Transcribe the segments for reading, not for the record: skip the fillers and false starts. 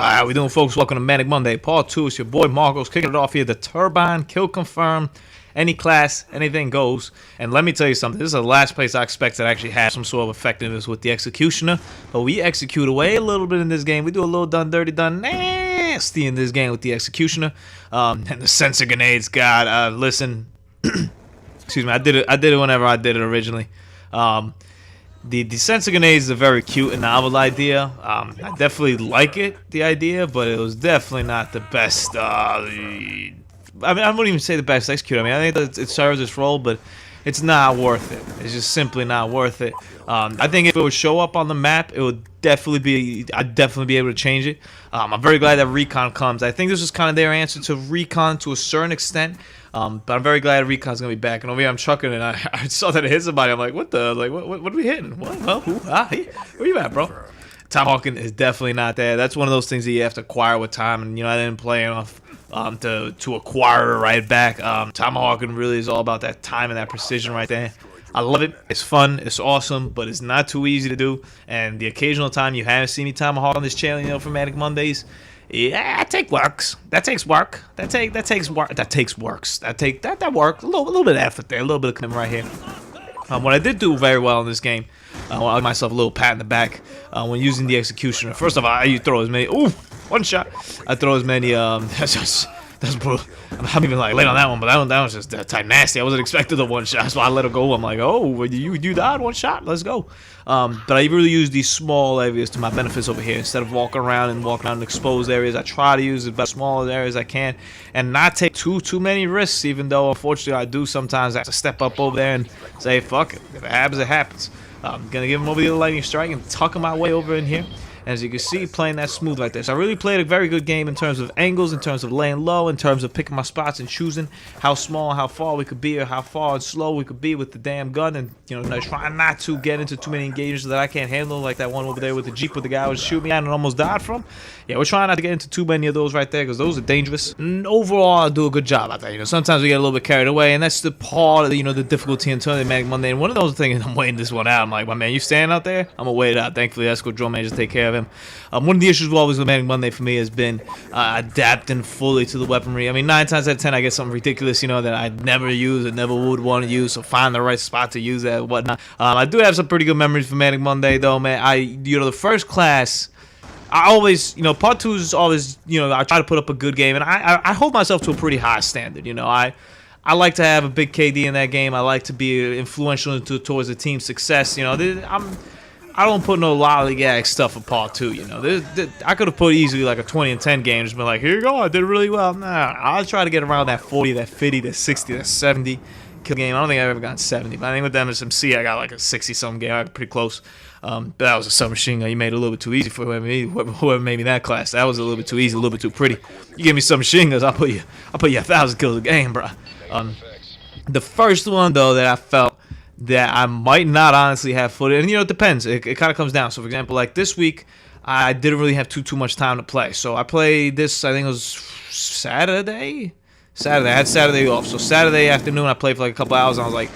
How we doing, folks? Welcome to Manic Monday, Part 2. It's your boy Marcos kicking it off here. The Turbine, kill confirm, any class, anything goes. And let me tell you something, this is the last place I expect to actually have some sort of effectiveness with the Executioner. But we execute away a little bit in this game. We do a little done dirty, done nasty in this game with the Executioner. And the sensor grenades, God, listen. Excuse me, I did it whenever I did it originally. The sensor grenades is a very cute and novel idea. I definitely like it, the idea, but it was definitely not the best. I mean, I wouldn't even say the best execute. I mean, I think that it serves its role, but it's not worth it. It's just simply not worth it. I think if it would show up on the map, it would definitely be. I'd definitely be able to change it. I'm very glad that Recon comes. I think this is kind of their answer to Recon to a certain extent. But I'm very glad Recon's gonna be back. And over here I'm chucking, and I saw that it hit somebody. I'm like, what the? Like, what are we hitting? What? Huh? Who? Where you at, bro? Tomahawking is definitely not there. That's one of those things that you have to acquire with time. And I didn't play enough to acquire it right back. Tomahawking really is all about that time and that precision right there. I love it. It's fun. It's awesome, but it's not too easy to do. And the occasional time you haven't seen me tomahawk on this channel, for Manic Mondays. Yeah, that takes works. That takes work. That takes work. That work. A little bit of effort there. A little bit of commitment right here. What I did do very well in this game, I'll give myself a little pat in the back when using the Executioner. First of all, I throw as many. Ooh, one shot. I throw as many. That's brutal. I'm even like late on that one, but that one was just tight nasty. I wasn't expecting the one shot, so I let it go. I'm like, oh, you died one shot. Let's go. But I really use these small areas to my benefits over here. Instead of walking around in exposed areas, I try to use the smallest areas I can and not take too many risks. Even though unfortunately I do sometimes have to step up over there and say, fuck it. If it happens, it happens. I'm gonna give him over the lightning strike and tuck my way over in here. As you can see, playing that smooth like this. I really played a very good game in terms of angles, in terms of laying low, in terms of picking my spots and choosing how small, how far we could be, or how far and slow we could be with the damn gun, and trying not to get into too many engagements that I can't handle, like that one over there with the Jeep with the guy was shooting me at and almost died from. Yeah, we're trying not to get into too many of those right there because those are dangerous. And overall, I do a good job out there. Sometimes we get a little bit carried away, and that's the part of the difficulty in turning Manic Monday. And one of those things, I'm waiting this one out. I'm like, my man, you standing out there? I'm gonna wait it out. Thankfully, Esco Drone Man just take care of him. One of the issues always with Manic Monday for me has been adapting fully to the weaponry. I mean, 9 times out of 10, I get something ridiculous, that I'd never use or never would want to use. So find the right spot to use that and whatnot. I do have some pretty good memories for Manic Monday, though, man. The first class, I always, part 2 is always, I try to put up a good game, and I hold myself to a pretty high standard. I like to have a big KD in that game. I like to be influential towards the team's success. I don't put no lollygag stuff for part 2, I could have put easily like a 20 and 10 game, just been like, here you go, I did really well. Nah, I'll try to get around that 40, that 50, that 60, that 70 kill game. I don't think I've ever gotten 70, but I think with MSMC I got like a 60-something game. I got pretty close. But that was a submachine gun. You made it a little bit too easy for whoever made me that class. That was a little bit too easy, a little bit too pretty. You give me some machine guns, I'll put you 1,000 kills a game, bro. The first one though that I felt that I might not honestly have footage, and it depends. It kind of comes down. So for example, like this week, I didn't really have too much time to play. So I played this. I think it was Saturday. I had Saturday off. So Saturday afternoon, I played for like a couple hours. And I was like,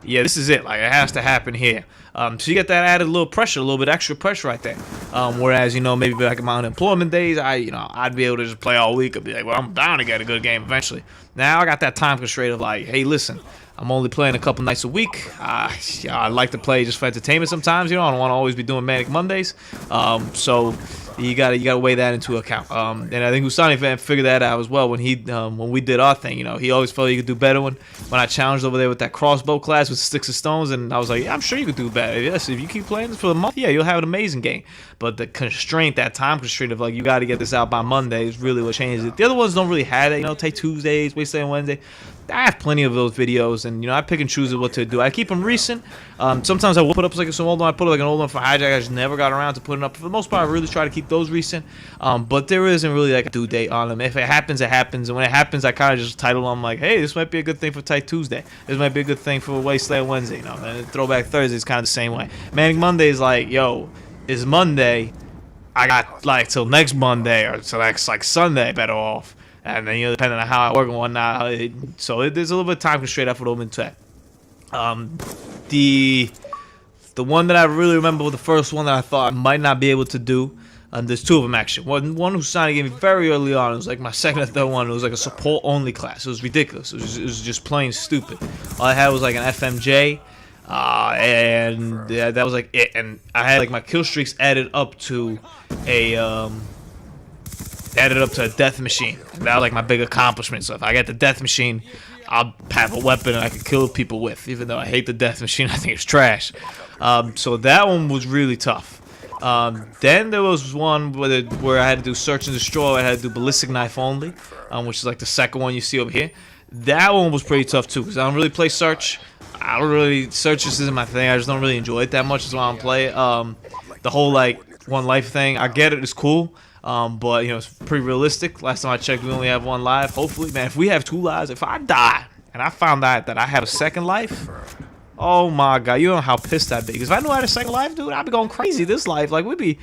yeah, this is it. Like it has to happen here. So you get that added little pressure, a little bit extra pressure right there. Whereas maybe back in my unemployment days, I'd be able to just play all week. I'd be like, well, I'm bound to get a good game eventually. Now I got that time constraint of like, hey, listen. I'm only playing a couple nights a week. I like to play just for entertainment sometimes. I don't want to always be doing Manic Mondays. So you gotta weigh that into account. And I think Usani fan figured that out as well when we did our thing. He always felt he could do better when I challenged over there with that crossbow class with sticks of stones, and I was like, yeah, I'm sure you could do better. Yes, if you keep playing this for a month, yeah, you'll have an amazing game. But the constraint, that time constraint of like you got to get this out by Monday is really what changes it. The other ones don't really have it. Take Tuesdays, Wednesday, and Wednesday. I have plenty of those videos, and I pick and choose what to do. I keep them recent. Sometimes I will put up like some old one. I put like an old one for Hijack. I just never got around to putting up. For the most part, I really try to keep those recent. But there isn't really like a due date on them. If it happens, it happens. And when it happens, I kind of just title them like, hey, this might be a good thing for Tight Tuesday. This might be a good thing for Wasteland Wednesday. And Throwback Thursday is kind of the same way. Manic Monday is like, yo, it's Monday. I got like till next Monday or till next like Sunday better off. And then depending on how I work and whatnot, there's a little bit of time constraint I put into that. The one that I really remember, the first one that I thought I might not be able to do, There's two of them actually. One who signed gave me very early on. It was like my second or third one. It was like a support only class. It was ridiculous. It was just plain stupid. All I had was like an FMJ, and yeah, that was like it. And I had like my kill streaks added up to a death machine. That was like my big accomplishment. So if I get the death machine, I'll have a weapon I can kill people with. Even though I hate the death machine, I think it's trash. So that one was really tough. Then there was one where I had to do search and destroy. I had to do ballistic knife only, which is like the second one you see over here. That one was pretty tough too, because I don't really play search. Search just isn't my thing. I just don't really enjoy it that much. That's why I don't play it. The whole like one life thing, I get it, it's cool. But you know, it's pretty realistic. Last time I checked, we only have one life. Hopefully, man, if we have 2 lives, if I die and I found out that I have a second life, oh my god, you know how pissed I'd be. Because if I knew I had a second life, dude, I'd be going crazy this life. Like, we'd be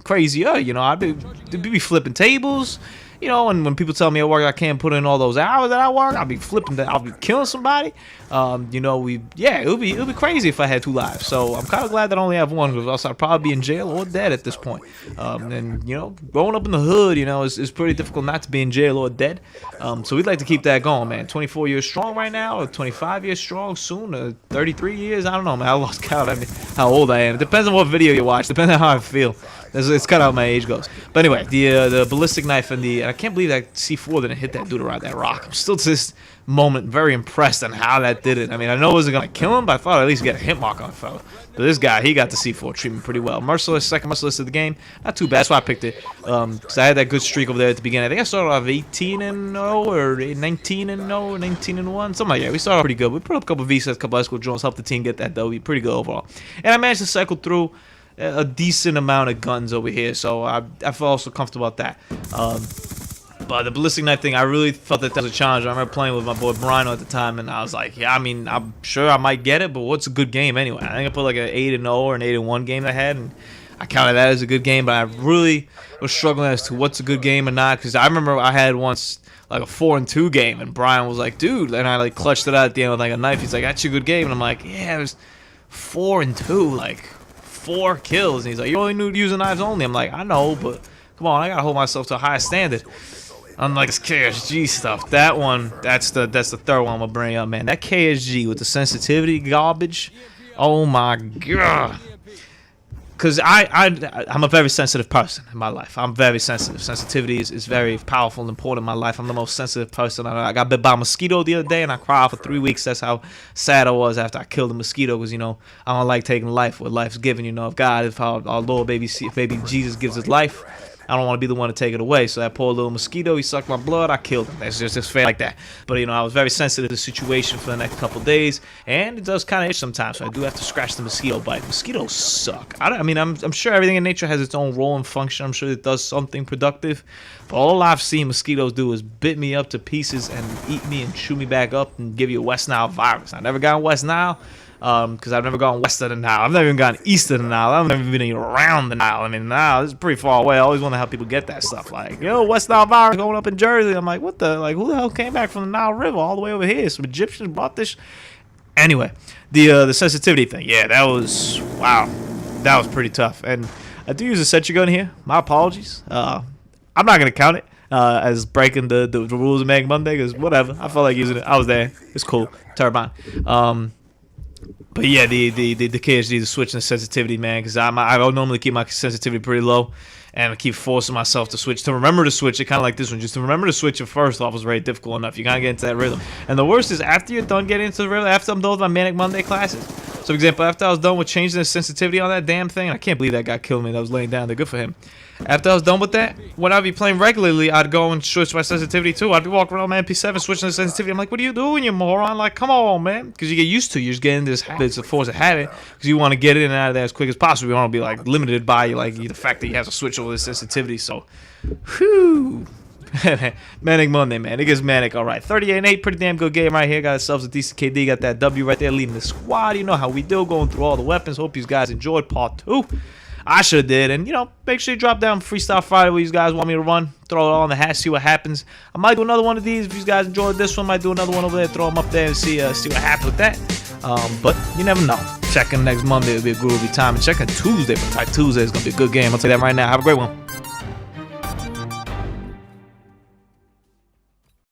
crazier, you know. I'd be flipping tables, you know. And when people tell me at work I can't put in all those hours that I work, I'll be flipping, I'll be killing somebody. You know, it would be crazy if I had 2 lives. So I'm kind of glad that I only have one, because else I'd probably be in jail or dead at this point. And you know, growing up in the hood, you know, is pretty difficult not to be in jail or dead. So we'd like to keep that going, man. 24 years strong right now, or 25 years strong soon, or 33 years. I don't know, man. I lost count. I mean, how old I am. It depends on what video you watch. Depends on how I feel. It's kind of how my age goes. But anyway, the ballistic knife and I can't believe that C4 didn't hit that dude around that rock. I'm still to this moment very impressed on how that did it. I mean, I know it wasn't gonna kill him, but I thought I'd at least get a hit mark on the fella. But this guy, he got the C4 treatment pretty well. Merciless, second merciless of the game, not too bad. That's why I picked it. Because I had that good streak over there at the beginning. I think I started off 18-0 or 19-0, 19-1, something like that. We started off pretty good. We put up a couple V-sets, a couple escort drones, helped the team get that W. Pretty good overall. And I managed to cycle through a decent amount of guns over here, so I felt also comfortable about that. But the ballistic knife thing, I really felt that was a challenge. I remember playing with my boy Brino at the time, and I was like, yeah, I mean, I'm sure I might get it, but what's a good game anyway? I think I put like an 8-0 or an 8-1 game I had, and I counted that as a good game, but I really was struggling as to what's a good game or not, because I remember I had once like a 4-2 game, and Brian was like, dude, and I like clutched it out at the end with like a knife. He's like, that's a good game, and I'm like, yeah, it was 4-2, like 4 kills, and he's like, you only knew using knives only. I'm like, I know, but come on, I gotta hold myself to a higher standard. Unlike this KSG stuff, that one, that's the third one I'm gonna bring up, man. That KSG with the sensitivity garbage, oh my god. Cause I'm a very sensitive person in my life. I'm very sensitive. Sensitivity is very powerful and important in my life. I'm the most sensitive person. I got bit by a mosquito the other day, and I cried for 3 weeks. That's how sad I was after I killed the mosquito. Cause you know, I don't like taking life. What life's given, you know. If our Lord baby Jesus gives his life, I don't want to be the one to take it away. So that poor little mosquito, he sucked my blood, I killed him. That's just fair like that. But you know, I was very sensitive to the situation for the next couple days, and it does kind of itch sometimes. So I do have to scratch the mosquito bite. Mosquitoes suck. I'm sure everything in nature has its own role and function. I'm sure it does something productive. But all I've seen mosquitoes do is bit me up to pieces and eat me and chew me back up and give you a West Nile virus. I never got West Nile. Because I've never gone west of the Nile. I've never even gone east of the Nile. I've never even been around the Nile. I mean, Nile, this is pretty far away. I always want to help people get that stuff. Like, yo, West Nile virus going up in Jersey. I'm like, what the? Like, who the hell came back from the Nile River all the way over here? Some Egyptians brought this. Anyway, the sensitivity thing. Yeah, that was, wow. That was pretty tough. And I do use a sentry gun here. My apologies. I'm not going to count it as breaking the rules of Manic Monday, because whatever. I felt like using it. I was there. It's cool. Turbine. But yeah, the KSD, the switch and the sensitivity, man, because I normally keep my sensitivity pretty low, and I keep forcing myself to switch. To remember to switch it, kind of like this one, just to remember to switch it first off was very difficult enough. You gotta get into that rhythm. And the worst is after you're done getting into the rhythm, after I'm done with my Manic Monday classes. So, for example, after I was done with changing the sensitivity on that damn thing, I can't believe that guy killed me that was laying down there. Good for him. After I was done with that, when I'd be playing regularly, I'd go and switch my sensitivity too. I'd be walking around my MP7 switching the sensitivity. I'm like, what are you doing, you moron? Like, come on, man. Because you get used to it. You just get into this habit. It's a force of habit. Because you want to get in and out of there as quick as possible. You want to be, like, limited by, like, the fact that you have to switch over the sensitivity. So, whew. Manic Monday, man. It gets manic. All right. 38-8. Pretty damn good game right here. Got ourselves a decent KD. Got that W right there leading the squad. You know how we do. Going through all the weapons. Hope you guys enjoyed part 2. I sure did. And, you know, make sure you drop down Freestyle Friday where you guys want me to run. Throw it all in the hat, see what happens. I might do another one of these if you guys enjoyed this one. Might do another one over there, throw them up there and see what happens with that. But you never know. Checking next Monday, it'll be a groovy time. And checking Tuesday for Tight Tuesday is going to be a good game. I'll tell you that right now. Have a great one.